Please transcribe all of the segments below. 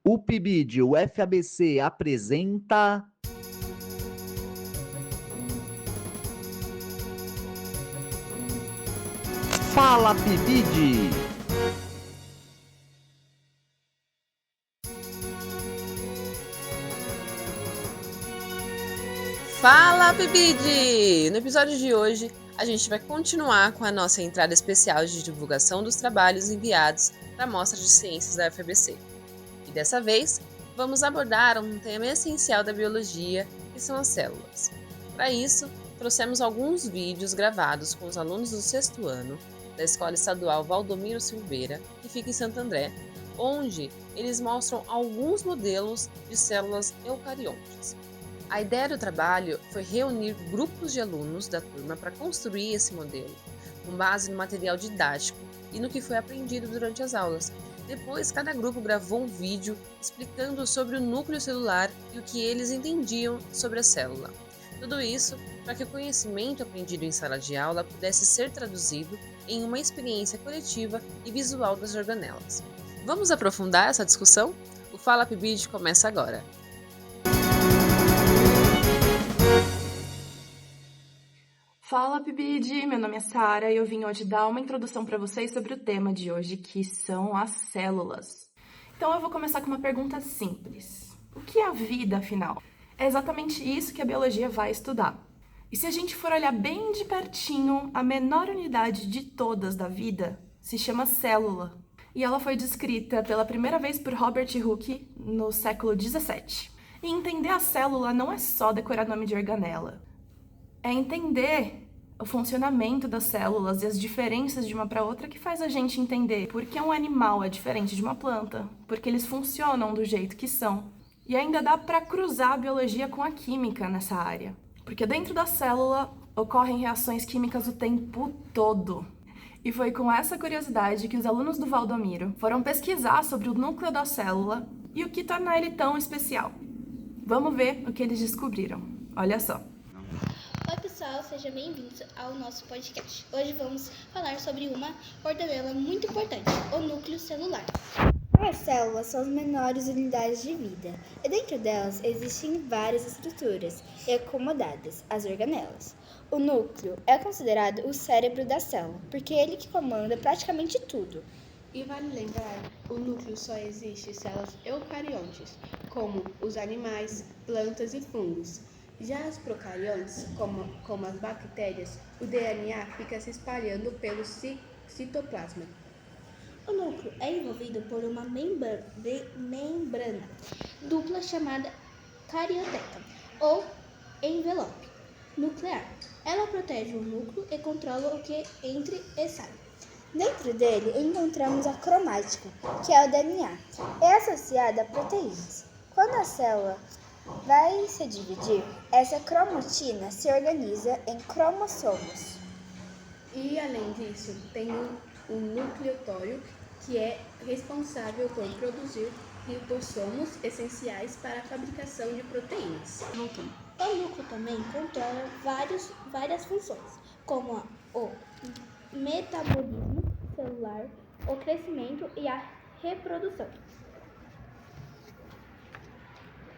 O PIBID, o FABC apresenta... Fala PIBID! Fala PIBID! No episódio de hoje, a gente vai continuar com a nossa entrada especial de divulgação dos trabalhos enviados para a Mostra de Ciências da UFABC. E dessa vez, vamos abordar um tema essencial da biologia, que são as células. Para isso, trouxemos alguns vídeos gravados com os alunos do 6º ano da Escola Estadual Valdomiro Silveira, que fica em Santo André, onde eles mostram alguns modelos de células eucariontes. A ideia do trabalho foi reunir grupos de alunos da turma para construir esse modelo, com base no material didático e no que foi aprendido durante as aulas. Depois, cada grupo gravou um vídeo explicando sobre o núcleo celular e o que eles entendiam sobre a célula. Tudo isso para que o conhecimento aprendido em sala de aula pudesse ser traduzido em uma experiência coletiva e visual das organelas. Vamos aprofundar essa discussão? O Fala PIBID começa agora. Fala PIBID, meu nome é Sara e eu vim hoje dar uma introdução para vocês sobre o tema de hoje, que são as células. Então eu vou começar com uma pergunta simples. O que é a vida, afinal? É exatamente isso que a biologia vai estudar. E se a gente for olhar bem de pertinho, a menor unidade de todas da vida se chama célula. E ela foi descrita pela primeira vez por Robert Hooke no século 17. E entender a célula não é só decorar nome de organela. É entender o funcionamento das células e as diferenças de uma para outra que faz a gente entender por que um animal é diferente de uma planta, porque eles funcionam do jeito que são. E ainda dá para cruzar a biologia com a química nessa área, porque dentro da célula ocorrem reações químicas o tempo todo. E foi com essa curiosidade que os alunos do Valdomiro foram pesquisar sobre o núcleo da célula e o que torna ele tão especial. Vamos ver o que eles descobriram. Olha só. Oi pessoal, sejam bem-vindos ao nosso podcast. Hoje vamos falar sobre uma organela muito importante, o núcleo celular. As células são as menores unidades de vida, e dentro delas existem várias estruturas e acomodadas, as organelas. O núcleo é considerado o cérebro da célula, porque é ele que comanda praticamente tudo. E vale lembrar, o núcleo só existe em células eucariontes, como os animais, plantas e fungos. Já as procariontes, como as bactérias, o DNA fica se espalhando pelo citoplasma. O núcleo é envolvido por uma membrana dupla chamada carioteca, ou envelope nuclear. Ela protege o núcleo e controla o que entra e sai. Dentro dele encontramos a cromática, que é o DNA, é associada a proteínas. Quando a célula vai se dividir, essa cromatina se organiza em cromossomos. E, além disso, tem um nucleatório que é responsável por produzir ribossomos essenciais para a fabricação de proteínas. O núcleo também controla várias funções, como o metabolismo celular, o crescimento e a reprodução.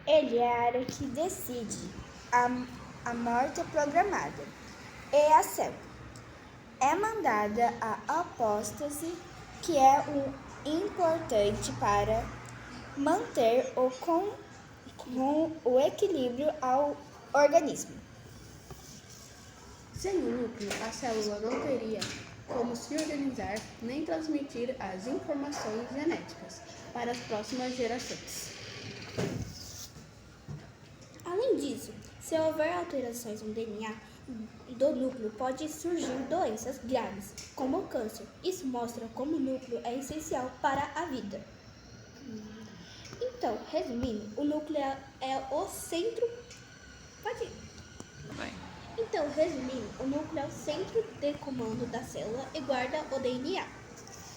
Ele é a área que decide a morte programada. E a célula é mandada a apóstase, que é importante para manter o equilíbrio ao organismo. Sem o núcleo, a célula não teria como se organizar nem transmitir as informações genéticas para as próximas gerações. Além disso, se houver alterações no DNA do núcleo, pode surgir doenças graves, como o câncer. Isso mostra como o núcleo é essencial para a vida. Então, resumindo, o núcleo é o centro... Pode ir. O núcleo é o centro de comando da célula e guarda o DNA.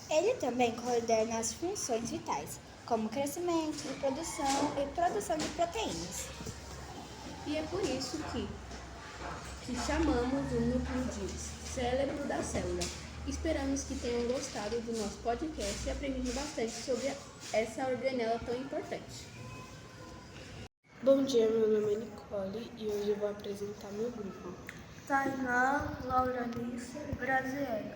Ele também coordena as funções vitais, como crescimento, reprodução e produção de proteínas. E é por isso que chamamos o núcleo de cérebro da célula. Esperamos que tenham gostado do nosso podcast e aprendido bastante sobre essa organela tão importante. Bom dia, meu nome é Nicole e hoje eu vou apresentar meu grupo. Tainá, Lauralice, Graziele.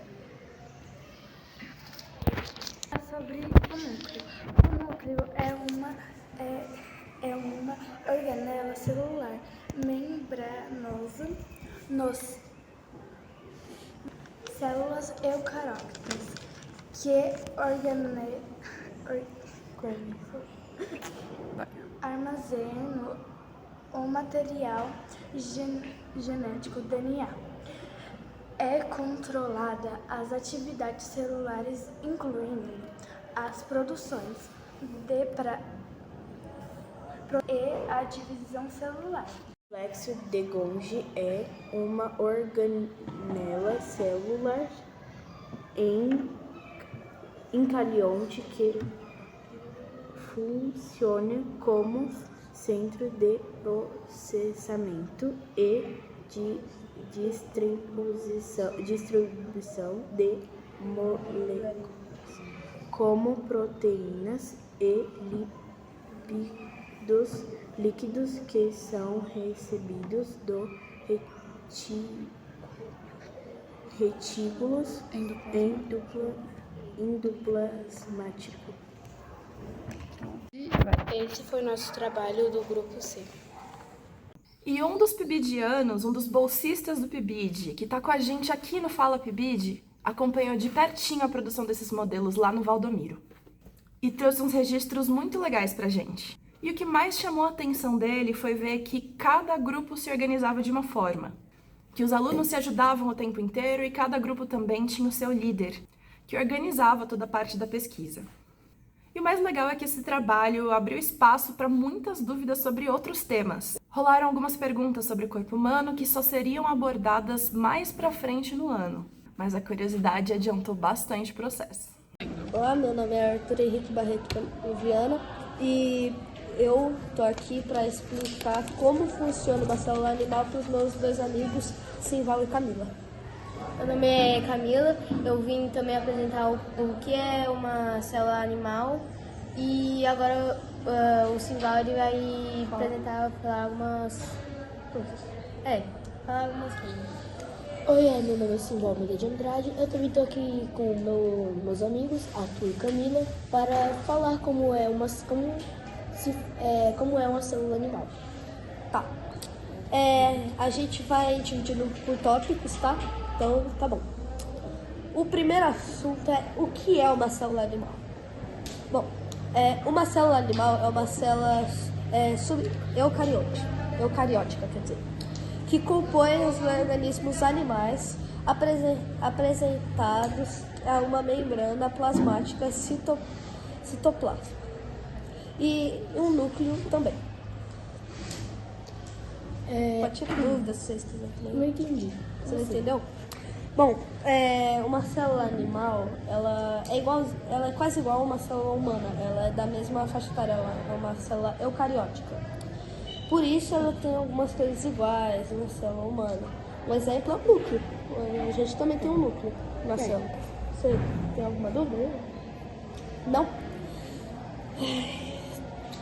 É sobre o núcleo. O núcleo é uma organela celular membranosa nos células eucaróticas que armazenam o material genético DNA. É controlada as atividades celulares, incluindo as produções e a divisão celular. O complexo de Golgi é uma organela celular eucarionte que funciona como centro de processamento e de distribuição de moléculas, como proteínas e líquidos que são recebidos do retículos endoplasmático. Esse foi o nosso trabalho do Grupo C. E um dos pibidianos, um dos bolsistas do PIBID, que está com a gente aqui no Fala PIBID, acompanhou de pertinho a produção desses modelos lá no Valdomiro. E trouxe uns registros muito legais pra gente. E o que mais chamou a atenção dele foi ver que cada grupo se organizava de uma forma. Que os alunos se ajudavam o tempo inteiro e cada grupo também tinha o seu líder, que organizava toda a parte da pesquisa. E o mais legal é que esse trabalho abriu espaço para muitas dúvidas sobre outros temas. Rolaram algumas perguntas sobre o corpo humano que só seriam abordadas mais para frente no ano, mas a curiosidade adiantou bastante o processo. Olá, meu nome é Arthur Henrique Barreto Viana e eu tô aqui para explicar como funciona uma célula animal para os meus dois amigos, Simval e Camila. Meu nome é Camila, eu vim também apresentar o que é uma célula animal e agora o Simval ele vai falar algumas coisas. Falar algumas coisas. Oi, meu nome é Simval de Andrade, eu também estou aqui com meus amigos, Arthur e Camila, para falar como é uma célula animal. Tá. A gente vai dividindo por tópicos, tá? Então, tá bom. O primeiro assunto é o que é uma célula animal. Bom, uma célula animal é uma célula eucariótica, quer dizer, que compõe os organismos animais apresentados a uma membrana plasmática citoplasma e um núcleo também. Pode tirar dúvidas se vocês quiserem. Não entendi. Você não entendeu? Bom, uma célula animal, ela é quase igual a uma célula humana. Ela é da mesma faixa etária, ela é uma célula eucariótica. Por isso ela tem algumas coisas iguais a uma célula humana. Um exemplo é o núcleo. A gente também tem um núcleo na célula. Você tem alguma dúvida? Não?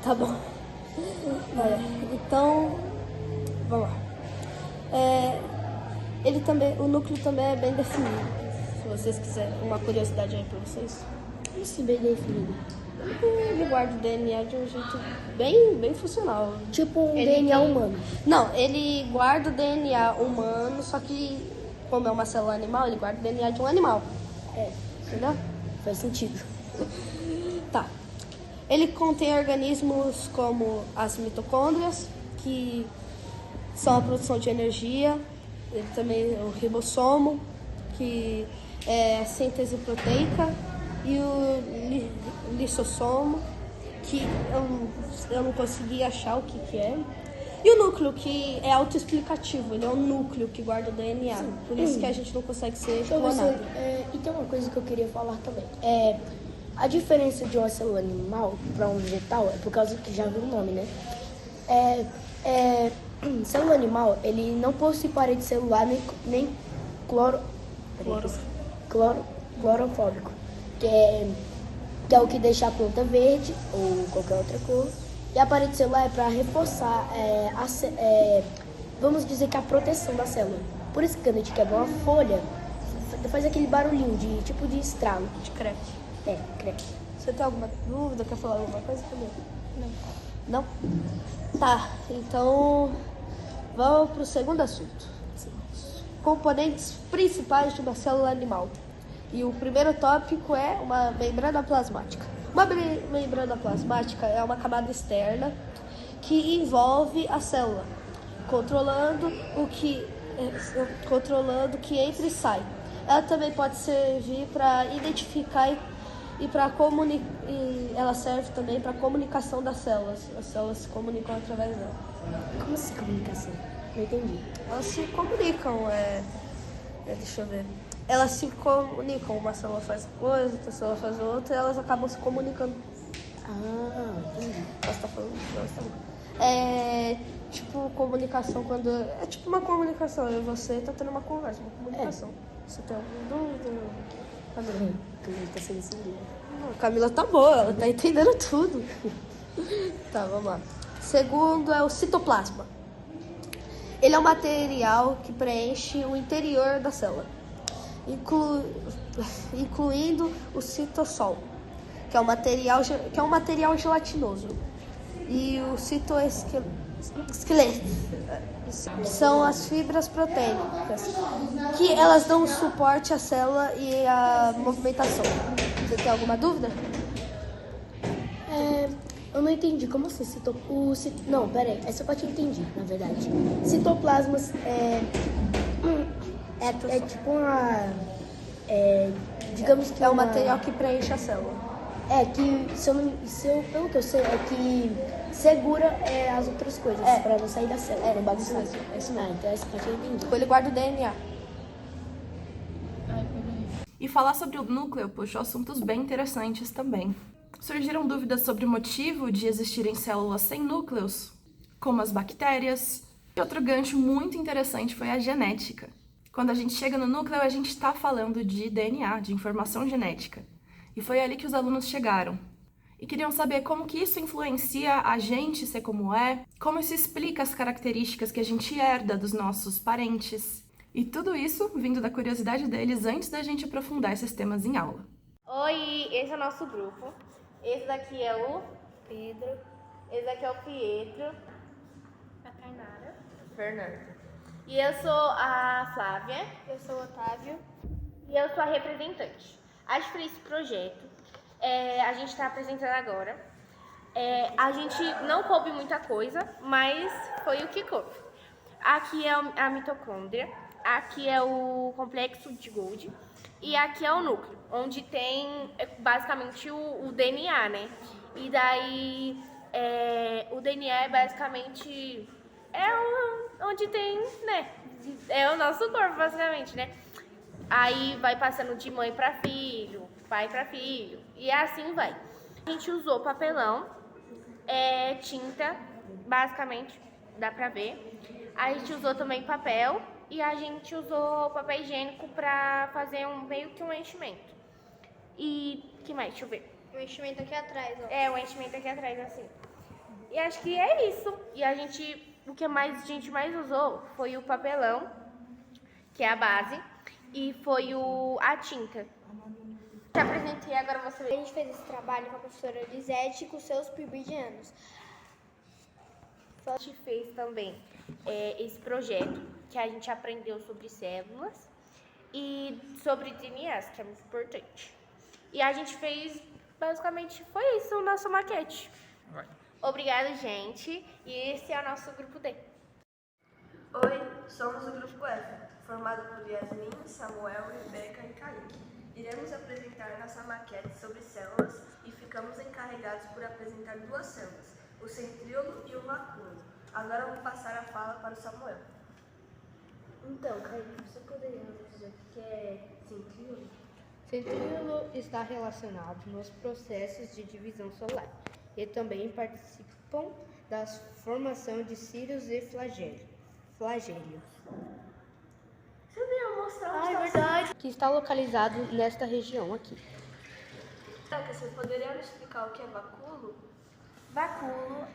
Tá bom. Então, vamos lá. O núcleo também é bem definido. Se vocês quiserem, uma curiosidade aí pra vocês. Isso, bem definido. Ele guarda o DNA de um jeito bem funcional. Tipo um DNA humano. Não, ele guarda o DNA humano, só que como é uma célula animal, ele guarda o DNA de um animal. Entendeu? Faz sentido. Tá. Ele contém organismos como as mitocôndrias, que são a produção de energia. Ele também é o ribossomo, que é a síntese proteica, e o lisossomo, que eu não consegui achar o que é. E o núcleo, que é autoexplicativo, ele é o núcleo que guarda o DNA. Sim. Por isso que a gente não consegue ser clonado. E tem uma coisa que eu queria falar também. A diferença de uma célula animal para um vegetal é por causa que já viu o nome, né? Célula animal, ele não possui parede celular nem clorofóbico, que é o que deixa a planta verde ou qualquer outra cor. E a parede celular é para reforçar, vamos dizer que a proteção da célula. Por isso que quando a gente quebra uma folha, faz aquele barulhinho de tipo de estralo. De crepe. Crepe. Você tem alguma dúvida? Quer falar alguma coisa também? Não? Tá, então vamos para o segundo assunto. Componentes principais de uma célula animal. E o primeiro tópico é uma membrana plasmática. Uma membrana plasmática é uma camada externa que envolve a célula, controlando o que entra e sai. Ela também pode servir para identificar ela serve também para a comunicação das células. As células se comunicam através dela. Como assim comunicação? Não entendi. Elas se comunicam, deixa eu ver. Elas se comunicam, uma célula faz uma coisa, outra célula faz outra, e elas acabam se comunicando. Entendi. Você tá falando? É tipo comunicação quando... É tipo uma comunicação, eu e você tá tendo uma conversa, uma comunicação. Você tem alguma dúvida? Camila tá sendo seguida. A Camila tá boa, ela tá entendendo tudo. Tá, vamos lá. Segundo é o citoplasma. Ele é um material que preenche o interior da célula, incluindo o citosol, que é um material gelatinoso, e o citoesqueleto, são as fibras proteicas, que elas dão suporte à célula e à movimentação. Você tem alguma dúvida? Eu não entendi. Como assim? Não, peraí. Essa parte eu entendi, na verdade. Citoplasmas é tipo uma... digamos que é um material que preenche a célula. Pelo que eu sei, é que segura as outras coisas pra não sair da célula. Não bagunçar. Então essa parte eu entendi. Ele guarda o DNA. E falar sobre o núcleo puxou assuntos bem interessantes também. Surgiram dúvidas sobre o motivo de existirem células sem núcleos, como as bactérias. E outro gancho muito interessante foi a genética. Quando a gente chega no núcleo, a gente está falando de DNA, de informação genética. E foi ali que os alunos chegaram. E queriam saber como que isso influencia a gente ser como é, como isso explica as características que a gente herda dos nossos parentes. E tudo isso vindo da curiosidade deles antes da gente aprofundar esses temas em aula. Oi, esse é o nosso grupo. Esse daqui é o Pedro. Esse daqui é o Pietro. A Tainara. Fernando. E eu sou a Flávia. Eu sou o Otávio. E eu sou a representante. Acho que para esse projeto, a gente está apresentando agora. A gente não coube muita coisa, mas foi o que coube. Aqui é a mitocôndria, aqui é o complexo de Golgi e aqui é o núcleo, onde tem basicamente o DNA, né? E daí o DNA é basicamente onde tem, né? É o nosso corpo, basicamente, né? Aí vai passando de mãe para filho, pai para filho, e assim vai. A gente usou papelão, tinta, basicamente, dá pra ver. A gente usou também papel e a gente usou papel higiênico pra fazer meio que um enchimento. E que mais? Deixa eu ver. O enchimento aqui atrás, ó. O enchimento aqui atrás, assim. E acho que é isso. E o que a gente mais usou foi o papelão, que é a base, e foi a tinta. Te apresentei, agora você vê. A gente fez esse trabalho com a professora Lisete e com seus pibidianos. A gente fez também esse projeto, que a gente aprendeu sobre células e sobre DNAs, que é muito importante. E a gente fez, basicamente, foi isso, o nosso maquete. Obrigada, gente. E esse é o nosso grupo D. Oi, somos o grupo F, formado por Yasmin, Samuel, Rebeca e Kaique. Iremos apresentar nossa maquete sobre células e ficamos encarregados por apresentar duas células, o centríolo e o vacúolo. Agora vou passar a fala para o Samuel. Então, Kaique, você poderia nos dizer o que é centríolo? Centríolo está relacionado nos processos de divisão solar e também participam da formação de cílios e flagelos. Você poderia que está localizado nesta região aqui. Vocês poderiam explicar o que é vacúolo? Vacúolo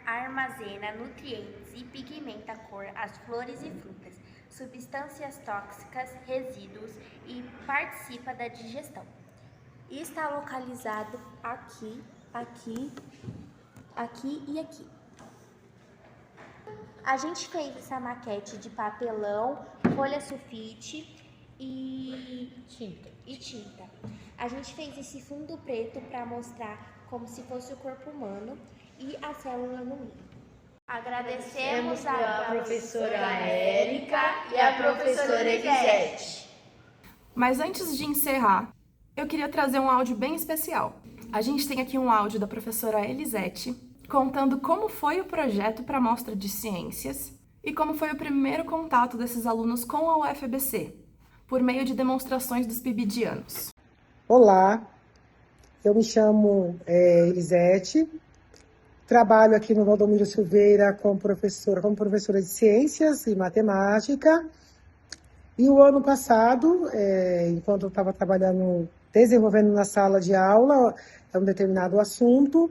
armazena nutrientes e pigmenta a cor às flores e frutas, substâncias tóxicas, resíduos e participa da digestão. Está localizado aqui e aqui. A gente fez essa maquete de papelão, folha sulfite e tinta. A gente fez esse fundo preto para mostrar como se fosse o corpo humano e a célula no meio. Agradecemos a professora Érica e a professora Elisete. Mas antes de encerrar, eu queria trazer um áudio bem especial. A gente tem aqui um áudio da professora Elisete contando como foi o projeto para a Mostra de Ciências e como foi o primeiro contato desses alunos com a UFABC, por meio de demonstrações dos pibidianos. Olá, eu me chamo Elisete, trabalho aqui no Valdomiro Silveira como professora de Ciências e Matemática. E o ano passado, enquanto eu estava desenvolvendo na sala de aula um determinado assunto,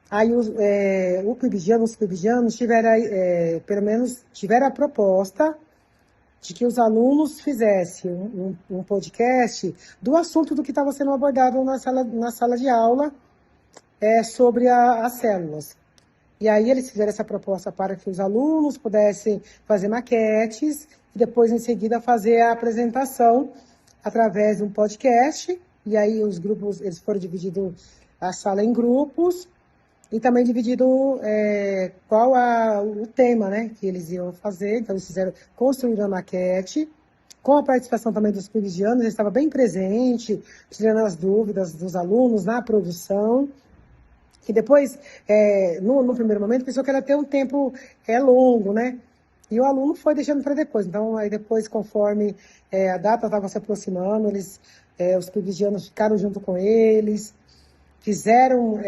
aí os pibidianos tiveram a proposta de que os alunos fizessem um podcast do assunto do que estava sendo abordado na sala de aula sobre as células. E aí eles fizeram essa proposta para que os alunos pudessem fazer maquetes e depois, em seguida, fazer a apresentação através de um podcast. E aí os grupos, eles foram divididos a sala em grupos e também dividido qual o tema, né, que eles iam fazer. Então eles construíram a maquete com a participação também dos pibidianos. Eles estavam bem presentes, tirando as dúvidas dos alunos na produção. E depois, no primeiro momento, pensou que era ter um tempo longo, né? E o aluno foi deixando para depois. Então, aí depois, conforme a data estava se aproximando, os pibidianos ficaram junto com eles, fizeram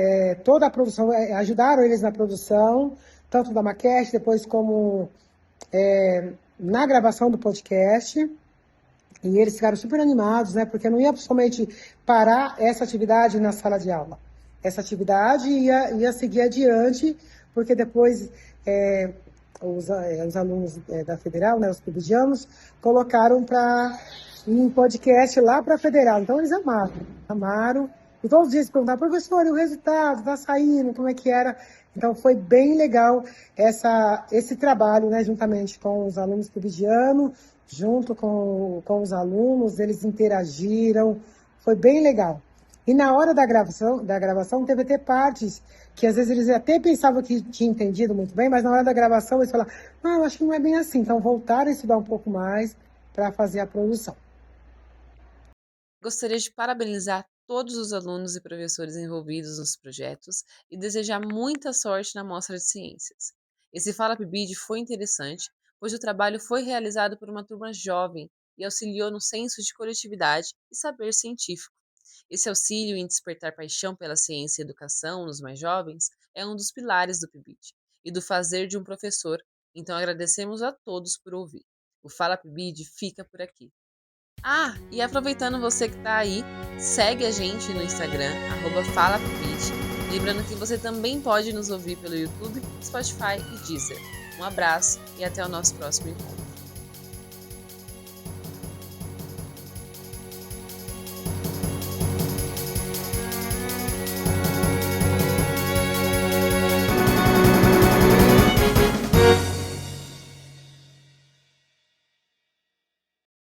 toda a produção, ajudaram eles na produção, tanto da maquete, depois como na gravação do podcast. E eles ficaram super animados, né? Porque não ia somente parar essa atividade na sala de aula. Essa atividade ia seguir adiante, porque depois os alunos da Federal, né, os pibidianos, colocaram em podcast lá para a Federal. Então eles amaram. E todos os dias perguntavam, professor, e o resultado está saindo, como é que era? Então foi bem legal esse trabalho, né, juntamente com os alunos pibidianos, junto com os alunos, eles interagiram, foi bem legal. E na hora da gravação teve até partes que às vezes eles até pensavam que tinham entendido muito bem, mas na hora da gravação eles falaram, eu acho que não é bem assim. Então voltaram a estudar um pouco mais para fazer a produção. Gostaria de parabenizar todos os alunos e professores envolvidos nos projetos e desejar muita sorte na Mostra de Ciências. Esse Fala PIBID foi interessante, pois o trabalho foi realizado por uma turma jovem e auxiliou no senso de coletividade e saber científico. Esse auxílio em despertar paixão pela ciência e educação nos mais jovens é um dos pilares do PIBID e do fazer de um professor, então agradecemos a todos por ouvir. O Fala PIBID fica por aqui. E aproveitando você que está aí, segue a gente no Instagram, @FalaPibid. Lembrando que você também pode nos ouvir pelo YouTube, Spotify e Deezer. Um abraço e até o nosso próximo encontro.